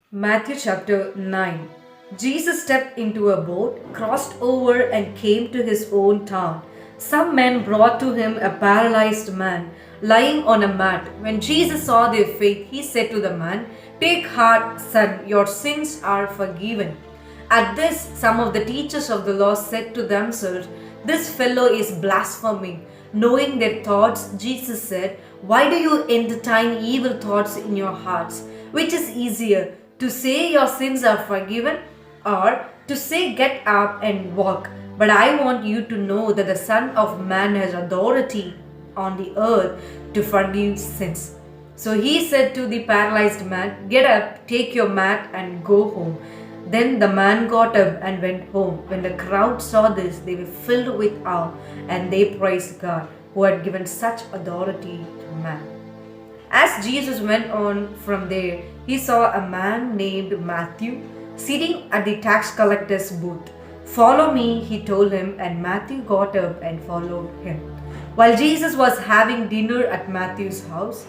Matthew chapter 9. Jesus stepped into a boat, crossed over, and came to his own town. Some men brought to him a paralyzed man lying on a mat. When Jesus saw their faith, he said to the man, "Take heart, son, your sins are forgiven." At this, some of the teachers of the law said to themselves, "This fellow is blaspheming." Knowing their thoughts, Jesus said, "Why do you entertain evil thoughts in your hearts? Which is easier, to say your sins are forgiven, or to say get up and walk? But I want you to know that the Son of Man has authority on the earth to forgive sins." So he said to the paralyzed man, "Get up, take your mat, and go home." Then the man got up and went home. When the crowd saw this, they were filled with awe, and they praised God, who had given such authority to man. As Jesus went on from there, he saw a man named Matthew sitting at the tax collector's booth. "Follow me," he told him, and Matthew got up and followed him. While Jesus was having dinner at Matthew's house,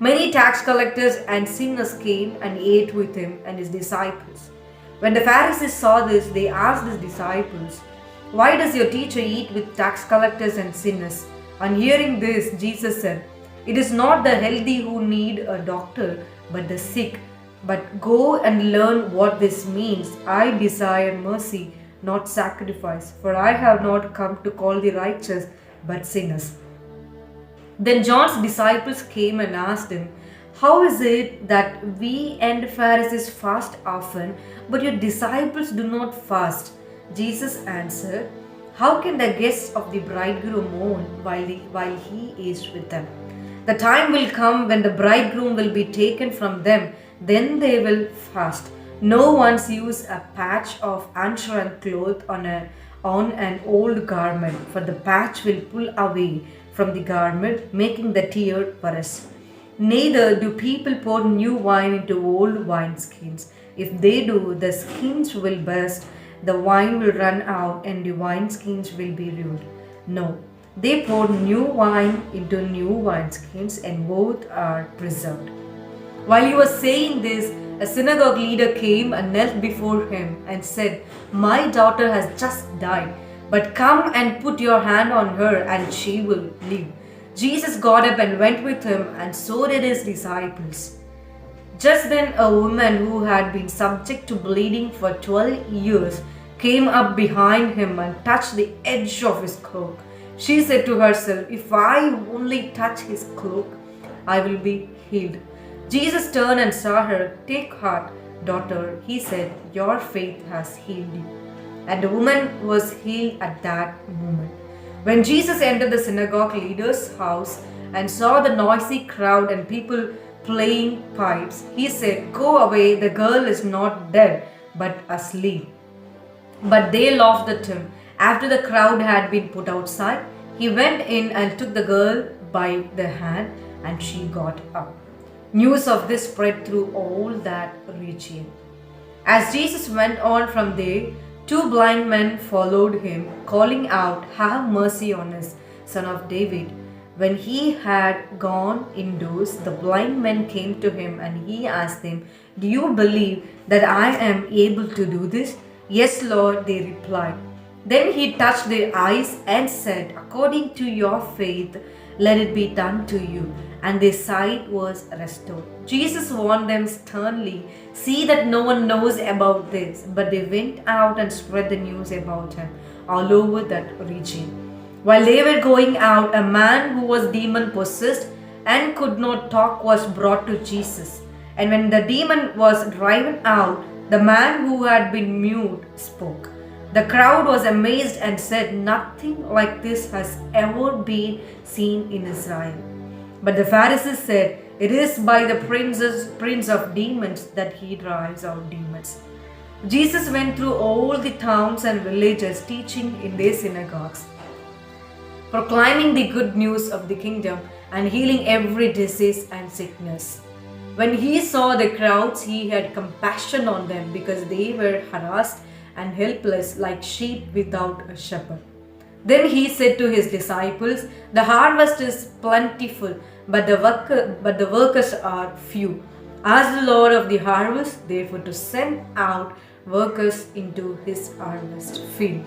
many tax collectors and sinners came and ate with him and his disciples. When the Pharisees saw this, they asked his disciples, "Why does your teacher eat with tax collectors and sinners?" On hearing this, Jesus said, "It is not the healthy who need a doctor, but the sick. But go and learn what this means. I desire mercy, not sacrifice, for I have not come to call the righteous, but sinners." Then John's disciples came and asked him, "How is it that we and Pharisees fast often, but your disciples do not fast?" Jesus answered, "How can the guests of the bridegroom mourn while he is with them? The time will come when the bridegroom will be taken from them, then they will fast. No one sews a patch of unshrunk cloth on an old garment, for the patch will pull away from the garment, making the tear worse. Neither do people pour new wine into old wineskins. If they do, the skins will burst, the wine will run out, and the wineskins will be ruined. No, they pour new wine into new wineskins, and both are preserved." While he was saying this, a synagogue leader came and knelt before him and said, "My daughter has just died, but come and put your hand on her, and she will live." Jesus got up and went with him, and so did his disciples. Just then, a woman who had been subject to bleeding for 12 years came up behind him and touched the edge of his cloak. She said to herself, "If I only touch his cloak, I will be healed." Jesus turned and saw her. "Take heart, daughter," he said, "your faith has healed you." And the woman was healed at that moment. When Jesus entered the synagogue leader's house and saw the noisy crowd and people playing pipes, he said, "Go away, the girl is not dead, but asleep." But they laughed at him. After the crowd had been put outside, he went in and took the girl by the hand, and she got up. News of this spread through all that region. As Jesus went on from there, two blind men followed him, calling out, "Have mercy on us, Son of David." When he had gone indoors, the blind men came to him, and he asked them, "Do you believe that I am able to do this?" "Yes, Lord," they replied. Then he touched their eyes and said, "According to your faith, let it be done to you." And their sight was restored. Jesus warned them sternly, "See that no one knows about this." But they went out and spread the news about him all over that region. While they were going out, a man who was demon possessed and could not talk was brought to Jesus. And when the demon was driven out, the man who had been mute spoke. The crowd was amazed and said, "Nothing like this has ever been seen in Israel." But the Pharisees said, "It is by the prince of demons that he drives out demons." Jesus went through all the towns and villages, teaching in their synagogues, proclaiming the good news of the kingdom and healing every disease and sickness. When he saw the crowds, he had compassion on them because they were harassed and helpless like sheep without a shepherd. Then he said to his disciples, "The harvest is plentiful, but the workers are few. as the Lord of the harvest, therefore, to send out workers into his harvest field.